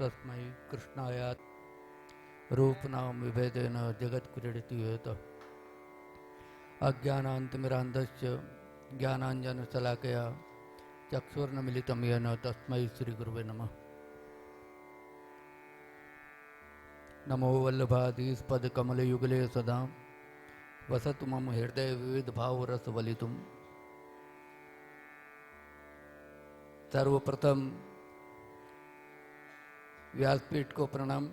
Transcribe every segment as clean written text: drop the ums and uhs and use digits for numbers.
तस्मै कृष्णाय रूपनाम विभेदेन जगत्क्रीडति हेतः अज्ञानान्तमिरान्धस्य ज्ञानाञ्जनशलाकया चक्षुर्नमिलितं येन तस्मै श्रीगुरुवे नमः। नमो वल्लभाधीस्पदकमलयुगले सदा वसतु मम हृदय विविधभावरसवलितुम्। सर्वप्रथम व्यासपीठ को प्रणाम।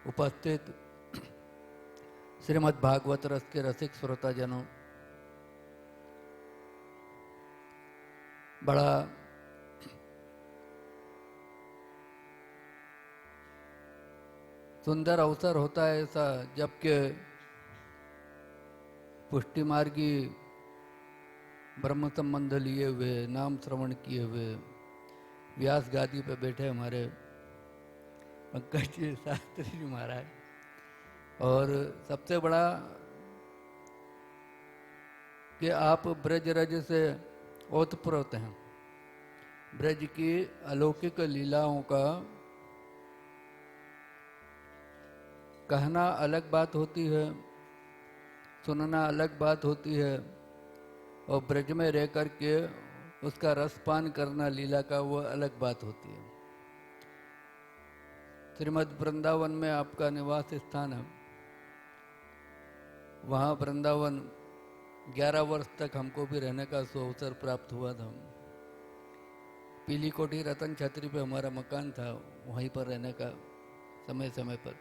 उपस्थित श्रीमद् भागवत रस के रसिक श्रोताजनों, बड़ा सुंदर अवसर होता है ऐसा जबकि पुष्टि मार्गी ब्रह्म संबंध लिए हुए, नाम श्रवण किए हुए व्यास गादी पे बैठे हमारे पंकज जी शास्त्री जी महाराज, और सबसे बड़ा कि आप ब्रज रज से ओतप्रोत हैं। ब्रज की अलौकिक लीलाओं का कहना अलग बात होती है, सुनना अलग बात होती है, और ब्रज में रह कर के उसका रसपान करना लीला का वो अलग बात होती है। श्रीमद् वृंदावन में आपका निवास स्थान है। वहाँ वृंदावन 11 वर्ष तक हमको भी रहने का अवसर प्राप्त हुआ था। पीली कोठी रतन छतरी पे हमारा मकान था, वहीं पर रहने का समय समय पर।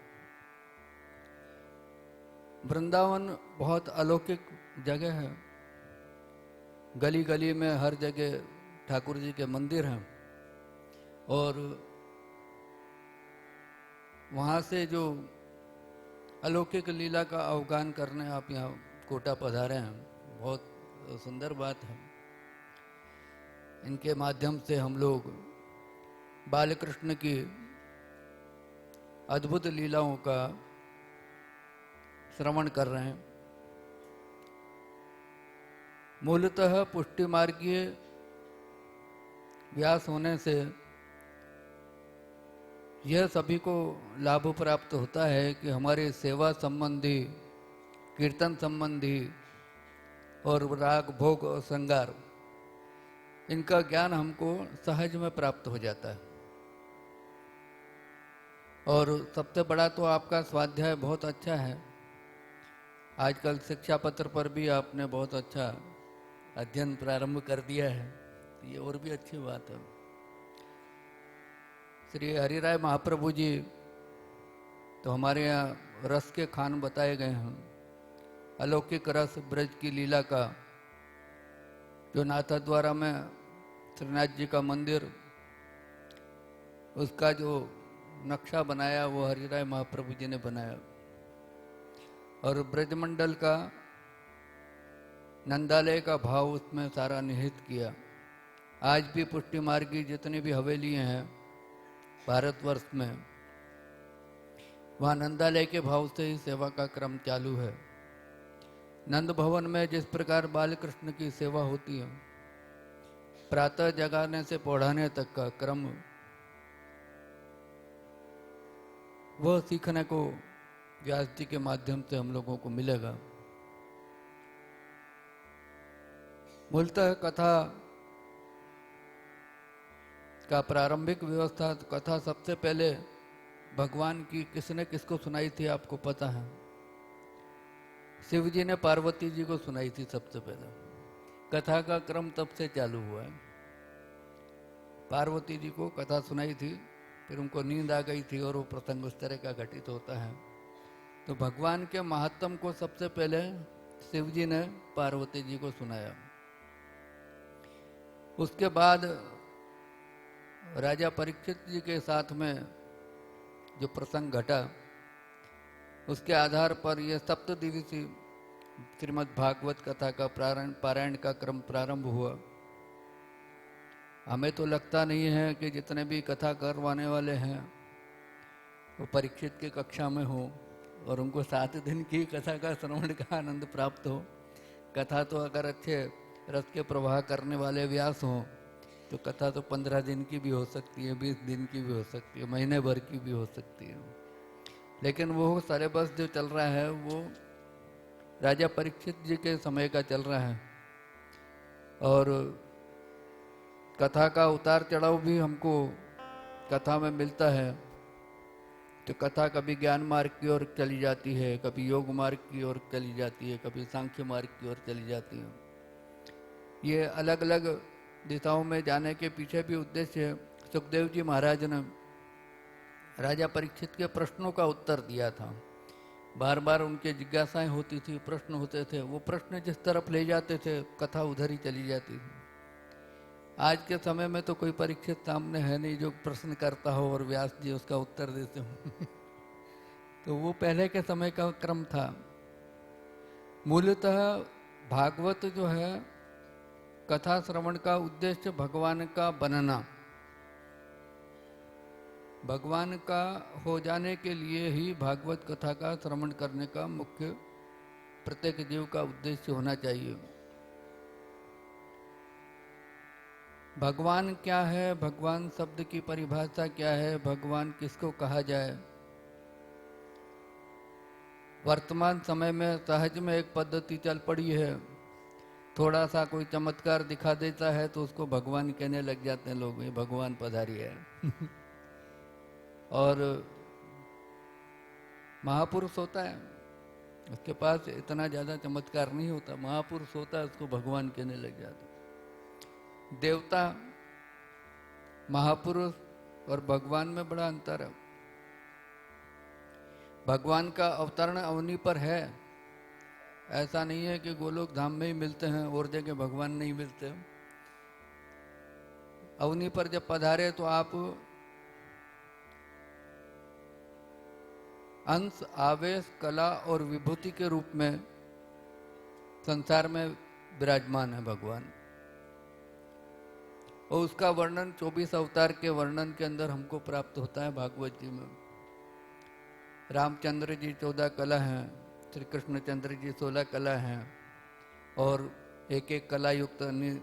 वृंदावन बहुत अलौकिक जगह है। गली गली में हर जगह ठाकुर जी के मंदिर हैं, और वहाँ से जो अलौकिक लीला का अवगान करने आप यहाँ कोटा पधारे हैं, बहुत सुंदर बात है। इनके माध्यम से हम लोग बालकृष्ण की अद्भुत लीलाओं का श्रवण कर रहे हैं। मूलतः पुष्टि मार्गीय व्यास होने से यह सभी को लाभ प्राप्त होता है कि हमारे सेवा संबंधी, कीर्तन संबंधी और राग भोग और श्रृंगार, इनका ज्ञान हमको सहज में प्राप्त हो जाता है। और सबसे बड़ा तो आपका स्वाध्याय बहुत अच्छा है। आजकल शिक्षा पत्र पर भी आपने बहुत अच्छा अध्ययन प्रारंभ कर दिया है, तो ये और भी अच्छी बात है। श्री हरिराय महाप्रभु जी तो हमारे यहाँ रस के खान बताए गए हैं। अलौकिक रस ब्रज की लीला का, जो नाथद्वारा में श्रीनाथ जी का मंदिर, उसका जो नक्शा बनाया वो हरिराय महाप्रभु जी ने बनाया। और ब्रजमंडल का नंदालय का भाव उसमें सारा निहित किया। आज भी पुष्टि मार्गी जितनी भी हवेलियाँ हैं भारतवर्ष में, वहाँ नंदालय के भाव से ही सेवा का क्रम चालू है। नंद भवन में जिस प्रकार बालकृष्ण की सेवा होती है, प्रातः जगाने से पौढ़ाने तक का क्रम, वह सीखने को व्यास जी के माध्यम से हम लोगों को मिलेगा। मूलतः कथा का प्रारंभिक व्यवस्था, कथा सबसे पहले भगवान की किसने किसको सुनाई थी आपको पता है? शिव जी ने पार्वती जी को सुनाई थी सबसे पहले। कथा का क्रम तब से चालू हुआ है। पार्वती जी को कथा सुनाई थी, फिर उनको नींद आ गई थी और वो प्रसंग उस तरह का घटित होता है। तो भगवान के महात्म को सबसे पहले शिव जी ने पार्वती जी को सुनाया। उसके बाद राजा परीक्षित जी के साथ में जो प्रसंग घटा, उसके आधार पर यह सप्तदिवसीय श्रीमद् भागवत कथा का पारायण का क्रम प्रारंभ हुआ। हमें तो लगता नहीं है कि जितने भी कथा करवाने वाले हैं वो परीक्षित की कक्षा में हो और उनको 7 दिन की कथा का श्रवण का आनंद प्राप्त हो। कथा तो अगर अच्छे रस के प्रवाह करने वाले व्यास हों तो तो कथा तो 15 दिन की भी हो सकती है, 20 दिन की भी हो सकती है, महीने भर की भी हो सकती है। लेकिन वो सिलेबस जो चल रहा है वो राजा परीक्षित जी के समय का चल रहा है। और कथा का उतार चढ़ाव भी हमको कथा में मिलता है। तो कथा कभी ज्ञान मार्ग की ओर चली जाती है, कभी योग मार्ग की ओर चली जाती है, कभी सांख्य मार्ग की ओर चली जाती है। ये अलग अलग दिशाओं में जाने के पीछे भी उद्देश्य है। सुखदेव जी महाराज ने राजा परीक्षित के प्रश्नों का उत्तर दिया था। बार बार उनके जिज्ञासाएं होती थी, प्रश्न होते थे, वो प्रश्न जिस तरफ ले जाते थे कथा उधर ही चली जाती थी। आज के समय में तो कोई परीक्षित सामने है नहीं जो प्रश्न करता हो और व्यास जी उसका उत्तर देते हो। तो वो पहले के समय का क्रम था। मूलतः भागवत जो है, कथा श्रवण का उद्देश्य भगवान का बनना, भगवान का हो जाने के लिए ही भागवत कथा का श्रवण करने का मुख्य प्रत्येक जीव का उद्देश्य होना चाहिए। भगवान क्या है, भगवान शब्द की परिभाषा क्या है, भगवान किसको कहा जाए। वर्तमान समय में सहज में एक पद्धति चल पड़ी है, थोड़ा सा कोई चमत्कार दिखा देता है तो उसको भगवान कहने लग जाते हैं लोग, ये भगवान पधारी है। और महापुरुष होता है, उसके पास इतना ज्यादा चमत्कार नहीं होता, महापुरुष होता है उसको भगवान कहने लग जाते। देवता, महापुरुष और भगवान में बड़ा अंतर है। भगवान का अवतरण अवनी पर है, ऐसा नहीं है कि गोलोक धाम में ही मिलते हैं और जगह भगवान नहीं मिलते। अवनी पर जब पधारे तो आप अंश, आवेश, कला और विभूति के रूप में संसार में विराजमान है भगवान। और उसका वर्णन 24 अवतार के वर्णन के अंदर हमको प्राप्त होता है भागवत जी में। रामचंद्र जी 14 कला हैं, श्री कृष्णचंद्र जी 16 कला हैं, और एक एक कला युक्त अन्य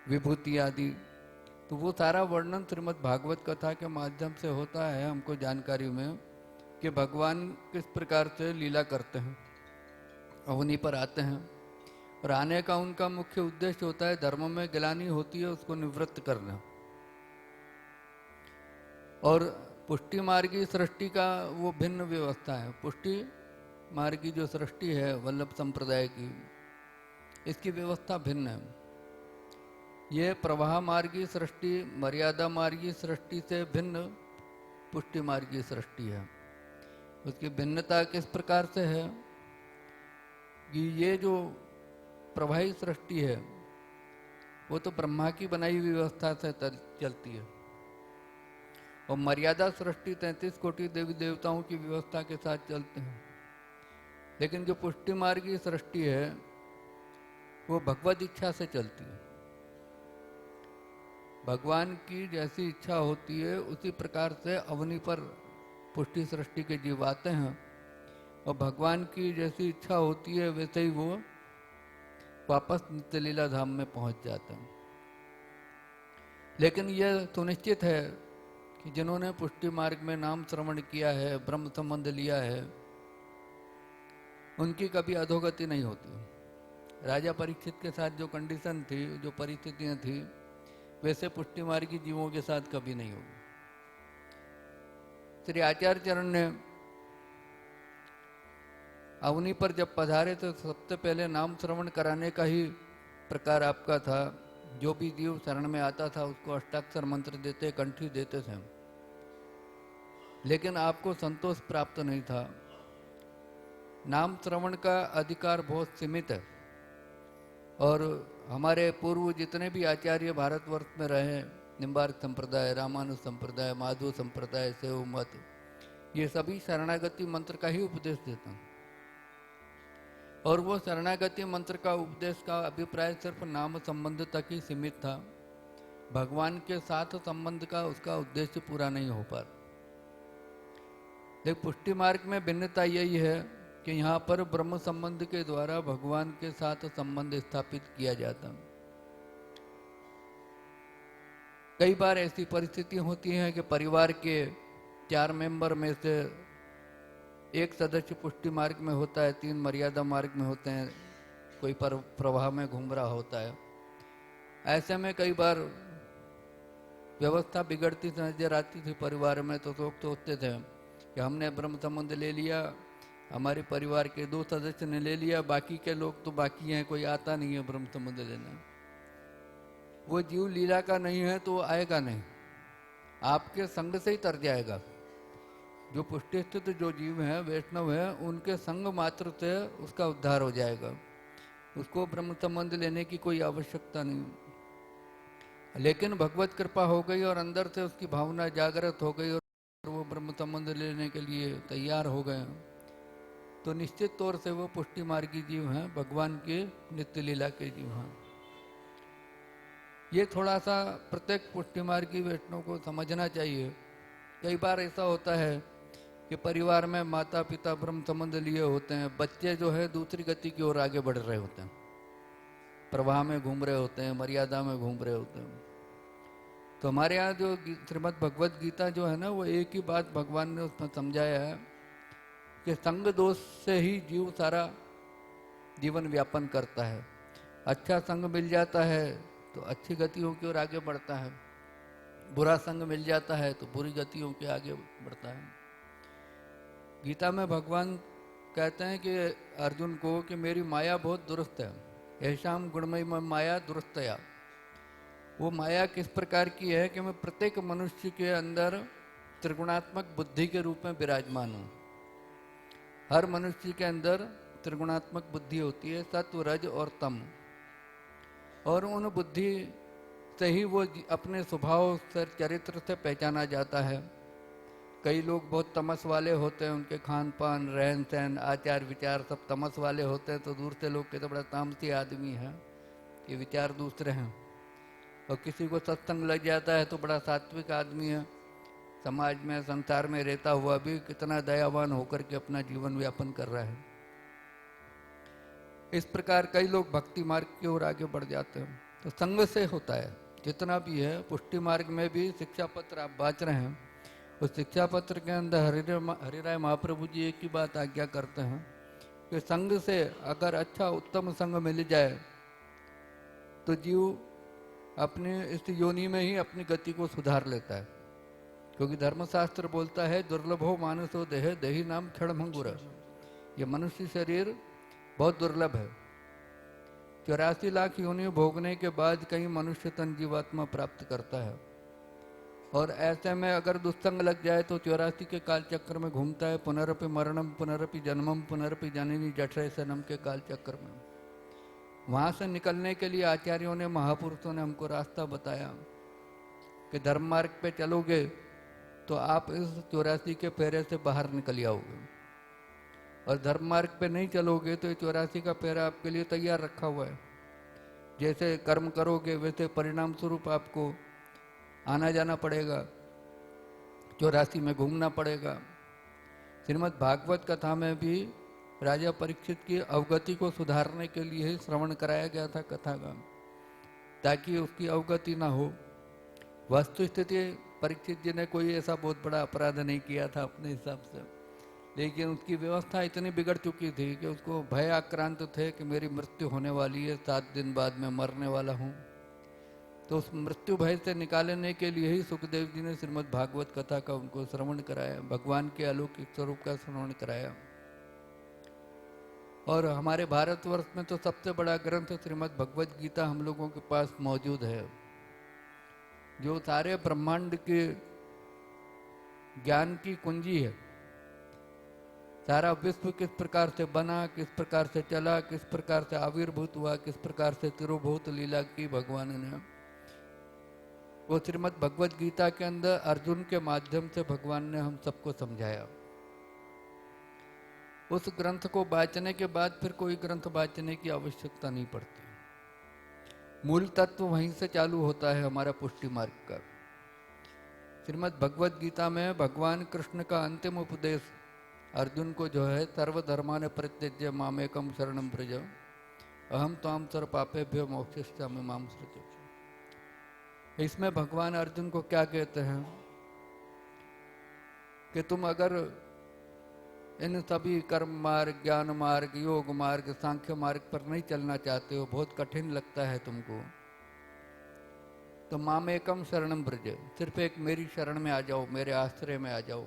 विभूति आदि। तो वो सारा वर्णन श्रीमद् भागवत कथा के माध्यम से होता है हमको जानकारी में कि भगवान किस प्रकार से लीला करते हैं, अवनी पर आते हैं। और आने का उनका मुख्य उद्देश्य होता है, धर्म में गिलानी होती है उसको निवृत्त करना। और पुष्टि मार्गी सृष्टि का वो भिन्न व्यवस्था है। पुष्टि मार्गी जो सृष्टि है वल्लभ संप्रदाय की, इसकी व्यवस्था भिन्न है। ये प्रवाह मार्गी सृष्टि मर्यादा मार्गी सृष्टि से भिन्न पुष्टि मार्गी सृष्टि है। उसकी भिन्नता किस प्रकार से है कि ये जो प्रवाही सृष्टि है वो तो ब्रह्मा की बनाई हुई व्यवस्था से चलती है, और मर्यादा सृष्टि 33 कोटि देवी देवताओं की व्यवस्था के साथ चलते हैं। लेकिन जो पुष्टि मार्गी सृष्टि है वो भगवत इच्छा से चलती है। भगवान की जैसी इच्छा होती है उसी प्रकार से अवनी पर पुष्टि सृष्टि के जीव आते हैं, और भगवान की जैसी इच्छा होती है वैसे ही वो वापस नित्य लीला धाम में पहुंच जाते हैं। लेकिन यह सुनिश्चित है कि जिन्होंने पुष्टि मार्ग में नाम श्रवण किया है, ब्रह्म संबंध लिया है, उनकी कभी अधोगति नहीं होती। राजा परीक्षित के साथ जो कंडीशन थी, जो परिस्थितियां थी, वैसे पुष्टि मार्गी जीवों के साथ कभी नहीं होगी। श्री आचार्य चरण ने अवनी पर जब पधारे तो सबसे पहले नाम श्रवण कराने का ही प्रकार आपका था। जो भी जीव शरण में आता था उसको अष्टाक्षर मंत्र देते, कंठी देते थे। लेकिन आपको संतोष प्राप्त नहीं था। नाम श्रवण का अधिकार बहुत सीमित है, और हमारे पूर्व जितने भी आचार्य भारतवर्ष में रहे, निम्बार्क संप्रदाय, रामानुज संप्रदाय, माधव संप्रदाय, सेव मत, ये सभी शरणागति मंत्र का ही उपदेश देते हैं। और वो शरणागति मंत्र का उपदेश का अभिप्राय सिर्फ नाम संबंध तक ही सीमित था। भगवान के साथ संबंध का उसका उद्देश्य पूरा नहीं हो पाता। लेकिन पुष्टि मार्ग में भिन्नता यही है कि यहाँ पर ब्रह्म संबंध के द्वारा भगवान के साथ संबंध स्थापित किया जाता है। कई बार ऐसी परिस्थिति होती है कि परिवार के 4 मेंबर में से एक सदस्य पुष्टि मार्ग में होता है, 3 मर्यादा मार्ग में होते हैं, कोई प्रवाह में घूम रहा होता है। ऐसे में कई बार व्यवस्था बिगड़ती नजर आती थी परिवार में, तो लोग सोचते थे कि हमने ब्रह्म संबंध ले लिया, हमारे परिवार के 2 सदस्य ने ले लिया, बाकी के लोग तो बाकी हैं, कोई आता नहीं है ब्रह्म संबंध लेने। वो जीव लीला का नहीं है तो आएगा नहीं, आपके संग से ही तर जाएगा। जो पुष्टि स्थित जो जीव है, वैष्णव है, उनके संग मात्र से उसका उद्धार हो जाएगा, उसको ब्रह्म संबंध लेने की कोई आवश्यकता नहीं। लेकिन भगवत कृपा हो गई और अंदर से उसकी भावना जागृत हो गई और वो ब्रह्म संबंध लेने के लिए तैयार हो गए, तो निश्चित तौर से वो पुष्टि मार्गी जीव हैं, भगवान के नित्य लीला के जीव हैं। ये थोड़ा सा प्रत्येक पुष्टि मार्गी वैष्णव को समझना चाहिए। कई बार ऐसा होता है कि परिवार में माता पिता ब्रह्म संबंध लिए होते हैं, बच्चे जो है दूसरी गति की ओर आगे बढ़ रहे होते हैं, प्रवाह में घूम रहे होते हैं, मर्यादा में घूम रहे होते हैं। तो हमारे यहाँ जो श्रीमद् भगवत गीता जो है ना, वो एक ही बात भगवान ने उसमें समझाया है कि संग दोष से ही जीव सारा जीवन व्यापन करता है। अच्छा संग मिल जाता है तो अच्छी गतियों की ओर आगे बढ़ता है, बुरा संग मिल जाता है तो बुरी गतियों के आगे बढ़ता है। गीता में भगवान कहते हैं कि अर्जुन को कि मेरी माया बहुत दुरुस्त है, ऐशाम गुणमयी माया दुरुस्तया। वो माया किस प्रकार की है कि मैं प्रत्येक मनुष्य के अंदर त्रिगुणात्मक बुद्धि के रूप में विराजमान हूँ। हर मनुष्य के अंदर त्रिगुणात्मक बुद्धि होती है, सत्व रज और तम, और उन बुद्धि से ही वो अपने स्वभाव से चरित्र से पहचाना जाता है। कई लोग बहुत तमस वाले होते हैं, उनके खान पान रहन सहन आचार विचार सब तमस वाले होते हैं, तो दूर से लोग कहते बड़ा तामसी आदमी है, ये विचार दूसरे हैं। और किसी को सत्संग लग जाता है तो बड़ा सात्विक आदमी है, समाज में संसार में रहता हुआ भी कितना दयावान होकर के अपना जीवन व्यापन कर रहा है। इस प्रकार कई लोग भक्ति मार्ग की ओर आगे बढ़ जाते हैं। तो संग से होता है जितना भी है। पुष्टि मार्ग में भी शिक्षा पत्र आप बाँच रहे हैं, उस शिक्षा पत्र के अंदर हरिराय महाप्रभु जी एक ही बात आज्ञा करते हैं कि संग से अगर अच्छा उत्तम संग मिल जाए तो जीव अपने इस योनि में ही अपनी गति को सुधार लेता है। क्योंकि धर्मशास्त्र बोलता है दुर्लभो मानसो देह देही नाम क्षणभंगुर, ये मनुष्य शरीर बहुत दुर्लभ है। 84 लाख योनि भोगने के बाद कहीं मनुष्य तन जीवात्मा प्राप्त करता है, और ऐसे में अगर दुस्संग लग जाए तो 84 के काल चक्र में घूमता है, पुनरपि मरणम पुनरपि जन्मम पुनरपि जननी जठरे सनम के काल चक्र में। वहाँ से निकलने के लिए आचार्यों ने महापुरुषों ने हमको रास्ता बताया कि धर्म मार्ग पे चलोगे तो आप इस 84 के फेरे से बाहर निकल आओगे, और धर्म मार्ग पे नहीं चलोगे तो 84 का फेरा आपके लिए तैयार रखा हुआ है। जैसे कर्म करोगे वैसे परिणाम स्वरूप आपको आना जाना पड़ेगा, 84 में घूमना पड़ेगा। श्रीमद् भागवत कथा में भी राजा परीक्षित की अवगति को सुधारने के लिए ही श्रवण कराया गया था कथा का, ताकि उसकी अवगति ना हो। वस्तु स्थिति परीक्षित जी ने कोई ऐसा बहुत बड़ा अपराध नहीं किया था अपने हिसाब से, लेकिन उसकी व्यवस्था इतनी बिगड़ चुकी थी कि उसको भय आक्रांत थे कि मेरी मृत्यु होने वाली है, 7 दिन बाद मैं मरने वाला हूँ। तो उस मृत्यु भय से निकालने के लिए ही सुखदेव जी ने श्रीमद् भागवत कथा का उनको श्रवण कराया, भगवान के अलौकिक स्वरूप का श्रवण कराया। और हमारे भारतवर्ष में तो सबसे बड़ा ग्रंथ श्रीमद् भगवत गीता हम लोगों के पास मौजूद है, जो सारे ब्रह्मांड के ज्ञान की कुंजी है। सारा विश्व किस प्रकार से बना, किस प्रकार से चला, किस प्रकार से आविर्भूत हुआ, किस प्रकार से तिरुभूत लीला की भगवान ने, वो श्रीमद् भगवत गीता के अंदर अर्जुन के माध्यम से भगवान ने हम सबको समझाया। उस ग्रंथ को वाचने के बाद फिर कोई ग्रंथ वाचने की आवश्यकता नहीं पड़ती। मूल तत्व वहीं से चालू होता है हमारा पुष्टि मार्ग का। श्रीमद् भगवत गीता में भगवान कृष्ण का अंतिम उपदेश अर्जुन को जो है, सर्वधर्मान् परित्यज्य मामेकं शरणं व्रज अहम त्वां सर्व पापेभ्यो मोक्षयिष्यामि मां श्रुत्य। इसमें भगवान अर्जुन को क्या कहते हैं कि तुम अगर इन सभी कर्म मार्ग, ज्ञान मार्ग, योग मार्ग, सांख्य मार्ग पर नहीं चलना चाहते हो, बहुत कठिन लगता है तुमको, तो मामेकम शरणम ब्रज, सिर्फ एक मेरी शरण में आ जाओ, मेरे आश्रय में आ जाओ।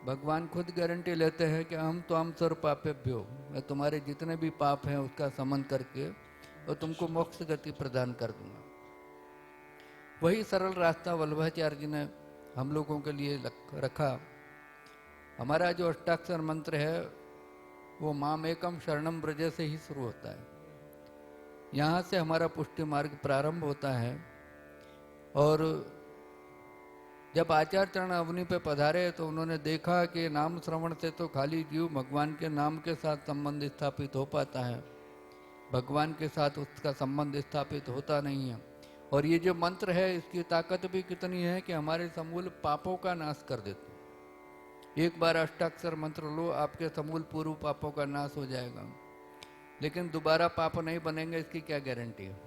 भगवान खुद गारंटी लेते हैं कि हम तो हम सर्व पापेभ्यो, मैं तुम्हारे जितने भी पाप हैं उसका समन करके और तुमको मोक्ष गति प्रदान कर दूंगा। वही सरल रास्ता वल्लभाचार्य जी ने हम लोगों के लिए रखा। हमारा जो अष्टाक्षर मंत्र है वो मामेकम शरणम ब्रज से ही शुरू होता है। यहाँ से हमारा पुष्टि मार्ग प्रारंभ होता है। और जब आचार्य चरण अवनी पे पधारे तो उन्होंने देखा कि नाम श्रवण से तो खाली जीव भगवान के नाम के साथ संबंध स्थापित हो पाता है, भगवान के साथ उसका संबंध स्थापित होता नहीं है। और ये जो मंत्र है इसकी ताकत भी कितनी है कि हमारे समूल पापों का नाश कर देते हैं। एक बार अष्टाक्षर मंत्र लो, आपके समूल पूर्व पापों का नाश हो जाएगा, लेकिन दोबारा पाप नहीं बनेंगे इसकी क्या गारंटी है।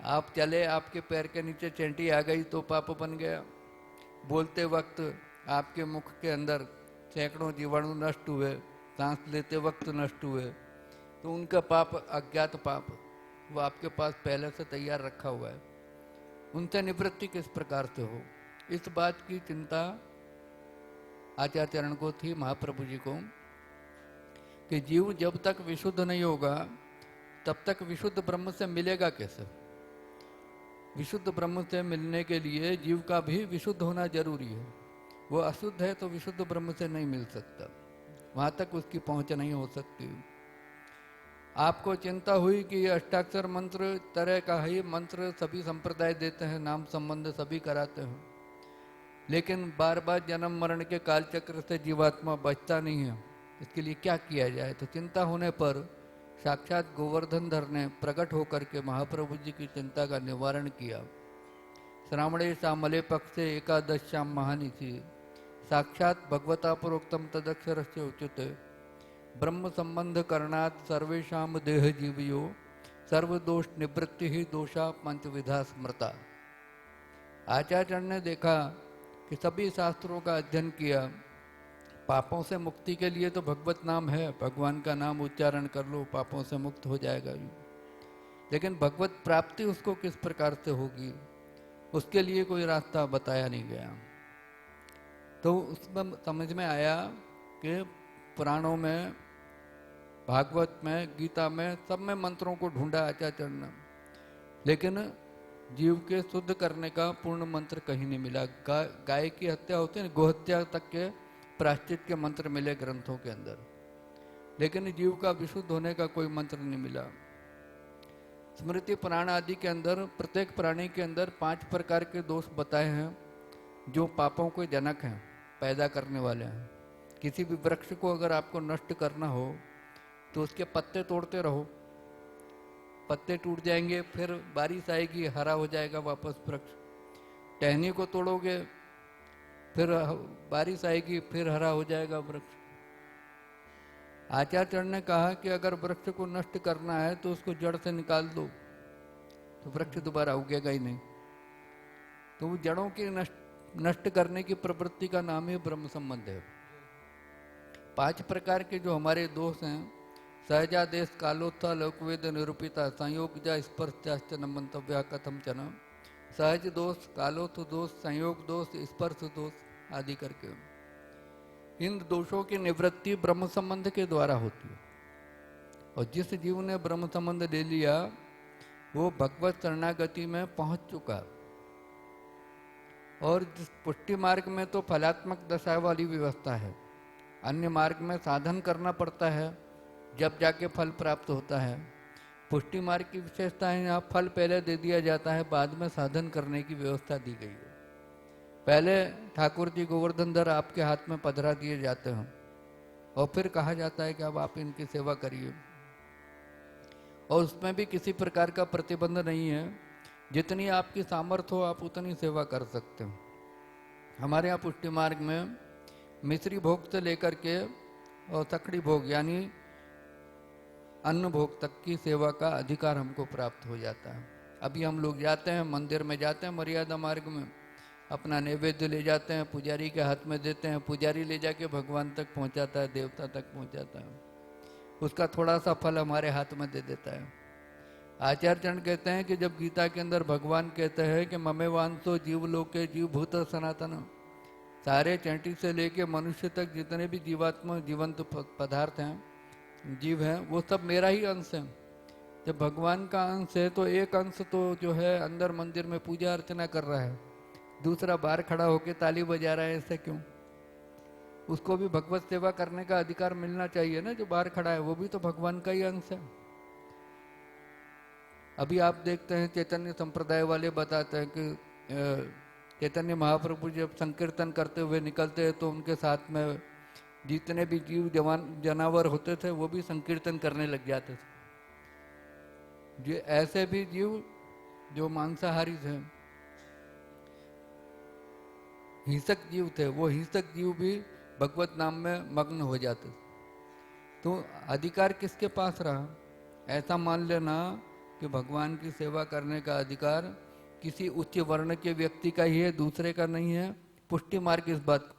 आप चले, आपके पैर के नीचे चेंटी आ गई तो पाप बन गया। बोलते वक्त आपके मुख के अंदर सैकड़ों जीवाणु नष्ट हुए, सांस लेते वक्त नष्ट हुए, तो उनका पाप, अज्ञात पाप, वो आपके पास पहले से तैयार रखा हुआ है। उनसे निवृत्ति किस प्रकार से हो, इस बात की चिंता आचार्य चरण को थी, महाप्रभु जी को, कि जीव जब तक विशुद्ध नहीं होगा तब तक विशुद्ध ब्रह्म से मिलेगा कैसे। विशुद्ध ब्रह्म से मिलने के लिए जीव का भी विशुद्ध होना जरूरी है। वो अशुद्ध है तो विशुद्ध ब्रह्म से नहीं मिल सकता, वहां तक उसकी पहुंच नहीं हो सकती। आपको चिंता हुई कि ये अष्टाक्षर मंत्र तरह का ही मंत्र सभी संप्रदाय देते हैं, नाम संबंध सभी कराते हैं, लेकिन बार बार जन्म मरण के कालचक्र से जीवात्मा बचता नहीं है। इसके लिए क्या किया जाए। तो चिंता होने पर साक्षात गोवर्धन धर ने प्रकट होकर के महाप्रभु जी की चिंता का निवारण किया। श्रावणे श्यामले पक्षे एकादश्याम महानिशि साक्षात भगवता प्रोक्तम तदक्षर से उच्यते ब्रह्म संबंध करणात् सर्वेशाम देह जीवियो सर्वदोष निवृत्ति ही दोषा पंचविधा स्मृता। आचार्य ने देखा कि सभी शास्त्रों का अध्ययन किया, पापों से मुक्ति के लिए तो भगवत नाम है, भगवान का नाम उच्चारण कर लो, पापों से मुक्त हो जाएगा। लेकिन भगवत प्राप्ति उसको किस प्रकार से होगी, उसके लिए कोई रास्ता बताया नहीं गया। तो उसमें समझ में आया कि पुराणों में, भागवत में, गीता में, सब में मंत्रों को ढूंढा आचार्य ने, लेकिन जीव के शुद्ध करने का पूर्ण मंत्र कहीं नहीं मिला। गाय की हत्या होती है, गोहत्या तक के प्रायश्चित के मंत्र मिले ग्रंथों के अंदर, लेकिन जीव का विशुद्ध होने का कोई मंत्र नहीं मिला। स्मृति पुराण आदि के अंदर प्रत्येक प्राणी के अंदर 5 प्रकार के दोष बताए हैं जो पापों के जनक हैं, पैदा करने वाले हैं। किसी भी वृक्ष को अगर आपको नष्ट करना हो तो उसके पत्ते तोड़ते रहो, पत्ते टूट जाएंगे, फिर बारिश आएगी, हरा हो जाएगा वापस वृक्ष। टहनी को तोड़ोगे, फिर बारिश आएगी, फिर हरा हो जाएगा वृक्ष। आचार्य ने कहा कि अगर वृक्ष को नष्ट करना है तो उसको जड़ से निकाल दो, तो वृक्ष दोबारा उगेगा ही नहीं। तो वो जड़ों की नष्ट करने की प्रवृत्ति का नाम ही ब्रह्म संबंध है। 5 प्रकार के जो हमारे दोष हैं, सहजादेश कालोत्था लोकवेद निरूपिता संयोगजा स्पर्शाश्च न मंतव्या कथम चना। सहज दोष, कालोत्थ दोष, संयोग दोष, स्पर्श दोष आदि करके इन दोषों की निवृत्ति ब्रह्म संबंध के द्वारा होती है। और जिस जीव ने ब्रह्म संबंध ले लिया वो भगवत शरणागति में पहुंच चुका। और जिस पुष्टि मार्ग में तो फलात्मक दशा वाली व्यवस्था है, अन्य मार्ग में साधन करना पड़ता है, जब जाके फल प्राप्त होता है। पुष्टि मार्ग की विशेषता है, यहाँ फल पहले दे दिया जाता है, बाद में साधन करने की व्यवस्था दी गई है। पहले ठाकुर जी गोवर्धन धर आपके हाथ में पधरा दिए जाते हैं और फिर कहा जाता है कि अब आप इनकी सेवा करिए। और उसमें भी किसी प्रकार का प्रतिबंध नहीं है, जितनी आपकी सामर्थ्य हो आप उतनी सेवा कर सकते हो। हमारे यहाँ पुष्टि मार्ग में मिश्री भोग से लेकर के और सकड़ी भोग यानी अन्न भोग तक की सेवा का अधिकार हमको प्राप्त हो जाता है। अभी हम लोग जाते हैं मंदिर में, जाते हैं मर्यादा मार्ग में, अपना नैवेद्य ले जाते हैं, पुजारी के हाथ में देते हैं, पुजारी ले जाके भगवान तक पहुंचाता है, देवता तक पहुंचाता है, उसका थोड़ा सा फल हमारे हाथ में दे देता है। आचार्य चरण कहते हैं कि जब गीता के अंदर भगवान कहते हैं कि ममे वांसो जीव लोके जीव भूत सनातन, सारे चैंटी से लेके मनुष्य तक जितने भी जीवात्मा जीवंत पदार्थ हैं, जीव हैं, वो सब मेरा ही अंश है। जब भगवान का अंश है तो एक अंश तो जो है अंदर मंदिर में पूजा अर्चना कर रहा है, दूसरा बाहर खड़ा होकर ताली बजा रहा है, ऐसे क्यों? उसको भी भगवत सेवा करने का अधिकार मिलना चाहिए ना। जो बाहर खड़ा है वो भी तो भगवान का ही अंश है। अभी आप देखते हैं चैतन्य संप्रदाय वाले बताते हैं कि चैतन्य महाप्रभु जब संकीर्तन करते हुए निकलते हैं तो उनके साथ में जितने भी जीव जानवर होते थे वो भी संकीर्तन करने लग जाते थे। जो ऐसे भी जीव जो मांसाहारी थे, हिंसक जीव थे, वो हिंसक जीव भी भगवत नाम में मग्न हो जाते। तो अधिकार किसके पास रहा? ऐसा मान लेना कि भगवान की सेवा करने का अधिकार किसी उच्च वर्ण के व्यक्ति का ही है, दूसरे का नहीं है। पुष्टि मार्ग इस बात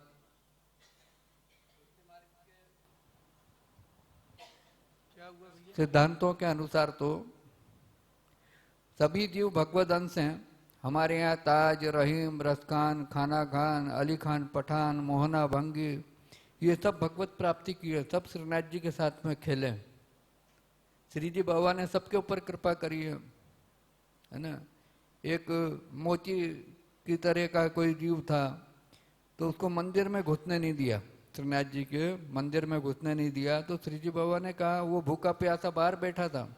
सिद्धांतों के अनुसार तो सभी जीव भगवत अंश हैं। हमारे यहाँ ताज, रहीम, रसखान, खाना खान, अली खान पठान, मोहना भंगी, ये सब भगवत प्राप्ति की है, सब श्रीनाथ जी के साथ में खेले। श्री जी बाबा ने सबके ऊपर कृपा करी है ना। एक मोची की तरह का कोई जीव था तो उसको मंदिर में घुसने नहीं दिया, श्रीनाथ जी के मंदिर में घुसने नहीं दिया। तो श्री जी बाबा ने कहा, वो भूखा प्यासा बाहर बैठा था,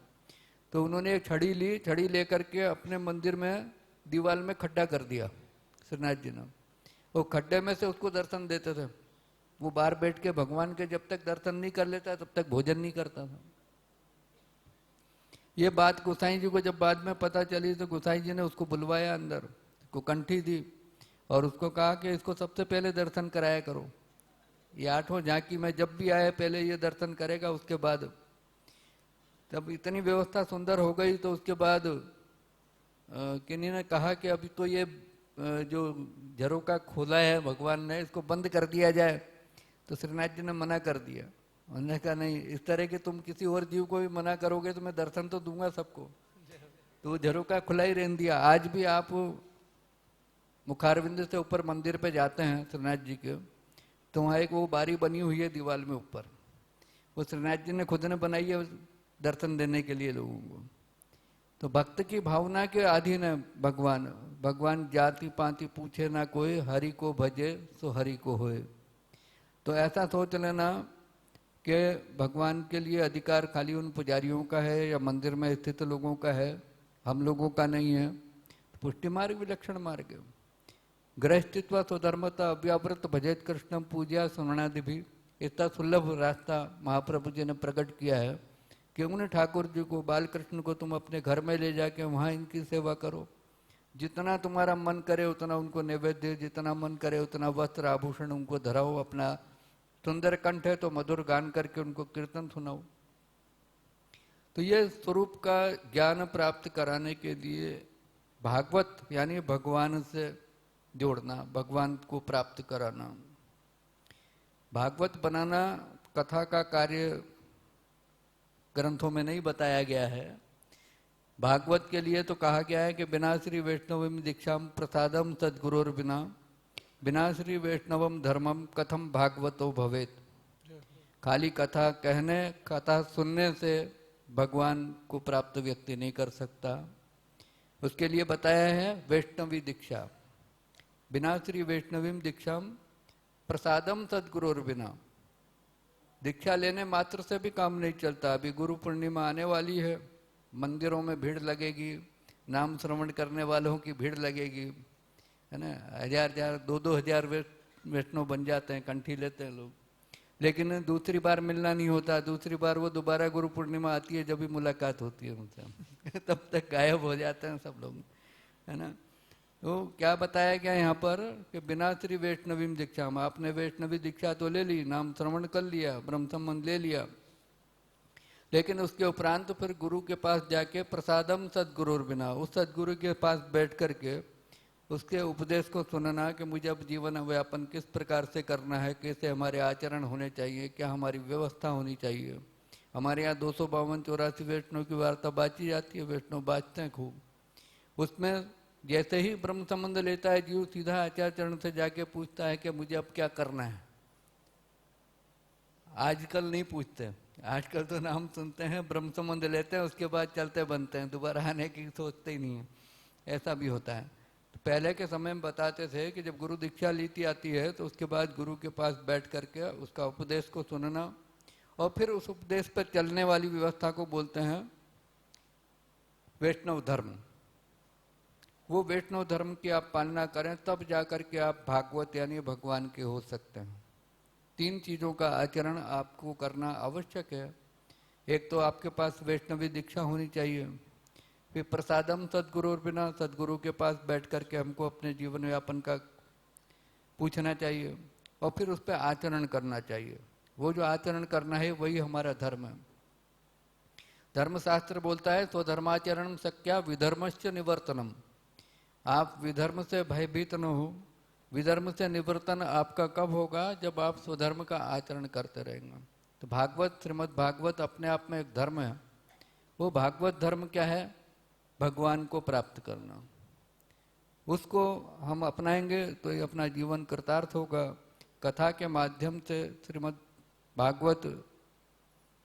तो उन्होंने एक छड़ी ली, छड़ी लेकर के अपने मंदिर में दीवार में खड्डा कर दिया श्रीनाथ जी ने। वो खड्डे में से उसको दर्शन देते थे। वो बाहर बैठ के भगवान के जब तक दर्शन नहीं कर लेता तब तक भोजन नहीं करता था। ये बात गोसाई जी को जब बाद में पता चली तो गोसाई जी ने उसको बुलवाया अंदर, को कंठी दी और उसको कहा कि इसको सबसे पहले दर्शन कराया करो। ये 8वां झांकी में जब भी आए पहले ये दर्शन करेगा, उसके बाद तब इतनी व्यवस्था सुंदर हो गई। तो उसके बाद किन्हीं ने कहा कि अभी तो ये जो झरोका खोला है भगवान ने, इसको बंद कर दिया जाए। तो श्रीनाथ जी ने मना कर दिया। उन्होंने कहा नहीं, इस तरह के तुम किसी और जीव को भी मना करोगे तो मैं दर्शन तो दूंगा सबको। तो झरोका खुला ही रहने दिया। आज भी आप मुखारविंद से ऊपर मंदिर पे जाते हैं श्रीनाथ जी के, तो वहाँ एक वो बारी बनी हुई है दीवार में ऊपर, वो श्रीनाथ जी ने खुद ने बनाई है दर्शन देने के लिए लोगों को। तो भक्त की भावना के अधीन है भगवान। भगवान जाति पाति पूछे ना कोई, हरि को भजे सो हरि को होए। तो ऐसा सोच लेना कि भगवान के लिए अधिकार खाली उन पुजारियों का है या मंदिर में स्थित लोगों का है, हम लोगों का नहीं है। पुष्टि मार्ग विलक्षण मार्ग है। गृहस्थित्व स्वधर्मता अव्यावृत भजेत कृष्णम पूजा सुननादि भी इतना सुलभ रास्ता महाप्रभु जी ने प्रकट किया है कि उन्हें ठाकुर जी को, बाल कृष्ण को तुम अपने घर में ले जाके वहाँ इनकी सेवा करो। जितना तुम्हारा मन करे उतना उनको नैवेद्य, जितना मन करे उतना वस्त्र आभूषण उनको धराओ। अपना सुंदर कंठ है तो मधुर गान करके उनको कीर्तन सुनाओ। तो ये स्वरूप का ज्ञान प्राप्त कराने के लिए भागवत यानी भगवान से जोड़ना, भगवान को प्राप्त कराना। भागवत बनाना कथा का कार्य ग्रंथों में नहीं बताया गया है। भागवत के लिए तो कहा गया है कि बिना श्री वैष्णवम दीक्षाम प्रसादम सद्गुरोर बिना, बिना श्री वैष्णवम धर्मम कथम भागवतो भवेत। खाली कथा कहने, कथा सुनने से भगवान को प्राप्त व्यक्ति नहीं कर सकता। उसके लिए बताया है वैष्णवी दीक्षा। बिना श्री वैष्णवीम दीक्षाम प्रसादम सद्गुरोर बिना। दीक्षा लेने मात्र से भी काम नहीं चलता। अभी गुरु पूर्णिमा आने वाली है, मंदिरों में भीड़ लगेगी, नाम श्रवण करने वालों की भीड़ लगेगी, है ना। 1000 2-2 हजार वैष्णव बन जाते हैं, कंठी लेते हैं लोग, लेकिन दूसरी बार मिलना नहीं होता। दूसरी बार वो दोबारा गुरु पूर्णिमा आती है जब भी मुलाकात होती है उनसे तब तक गायब हो जाते हैं सब लोग, है ना। तो क्या बताया गया यहाँ पर कि बिना श्री वैष्णवीम दीक्षा, आपने वैष्णवी दीक्षा तो ले ली, नाम श्रवण कर लिया, ब्रह्म संबंध ले लिया, लेकिन उसके उपरांत तो फिर गुरु के पास जाके प्रसादम सदगुरुर बिना, उस सदगुरु के पास बैठ करके उसके उपदेश को सुनना कि मुझे अब जीवन व्यापन किस प्रकार से करना है, कैसे हमारे आचरण होने चाहिए, क्या हमारी व्यवस्था होनी चाहिए। हमारे यहाँ 252-84 वैष्णव की वार्ता बाँची जाती है, वैष्णव बाँचते हैं खूब। उसमें जैसे ही ब्रह्म संबंध लेता है जीव, सीधा आचार्य से जाके पूछता है कि मुझे अब क्या करना है। आजकल नहीं पूछते, आजकल तो नाम सुनते हैं, ब्रह्म संबंध लेते हैं, उसके बाद चलते बनते हैं, दोबारा आने की सोचते ही नहीं है। ऐसा भी होता है। तो पहले के समय में बताते थे कि जब गुरु दीक्षा लीती आती है तो उसके बाद गुरु के पास बैठ करके उसका उपदेश को सुनना और फिर उस उपदेश पर चलने वाली व्यवस्था को बोलते हैं वैष्णव धर्म। वो वैष्णव धर्म की आप पालना करें तब जाकर के आप भागवत यानी भगवान के हो सकते हैं। 3 चीज़ों का आचरण आपको करना आवश्यक है। एक तो आपके पास वैष्णवी दीक्षा होनी चाहिए, फिर प्रसादम सदगुरु और बिना, सदगुरु के पास बैठ करके हमको अपने जीवन यापन का पूछना चाहिए और फिर उस पर आचरण करना चाहिए। वो जो आचरण करना है वही हमारा धर्म है। धर्मशास्त्र बोलता है स्वधर्माचरण शक्या विधर्मश्च निवर्तनम। आप विधर्म से भयभीत न हो। विधर्म से निवर्तन आपका कब होगा? जब आप स्वधर्म का आचरण करते रहेंगे। तो भागवत, श्रीमद् भागवत अपने आप में एक धर्म है। वो भागवत धर्म क्या है? भगवान को प्राप्त करना। उसको हम अपनाएंगे तो ये अपना जीवन कृतार्थ होगा। कथा के माध्यम से श्रीमद् भागवत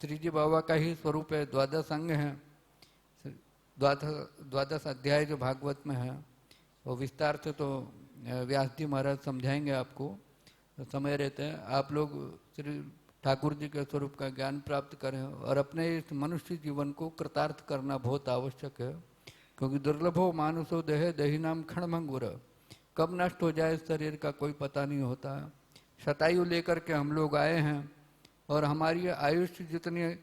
श्री जी बाबा का ही स्वरूप है। 12 अंग हैं, 12 अध्याय जो भागवत में है वो विस्तार से तो व्यास जी महाराज समझाएंगे आपको, तो समय रहते हैं आप लोग श्री ठाकुर जी के स्वरूप का ज्ञान प्राप्त करें और अपने इस मनुष्य जीवन को कृतार्थ करना बहुत आवश्यक है। क्योंकि दुर्लभो मानुषो देह देही नाम क्षणभंगुर, कब नष्ट हो जाए शरीर का कोई पता नहीं होता। शतायु लेकर के हम लोग आए हैं और हमारी आयुष्य जितनी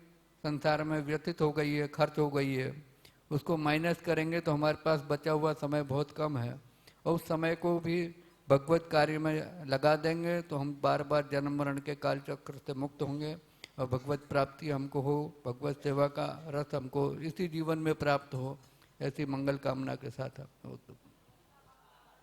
संसार में व्यतीत हो गई है, खर्च हो गई है, उसको माइनस करेंगे तो हमारे पास बचा हुआ समय बहुत कम है और उस समय को भी भगवत कार्य में लगा देंगे तो हम बार बार जन्म मरण के काल चक्र से मुक्त होंगे और भगवत प्राप्ति हमको हो, भगवत सेवा का रस हमको इसी जीवन में प्राप्त हो। ऐसी मंगल कामना के साथ आप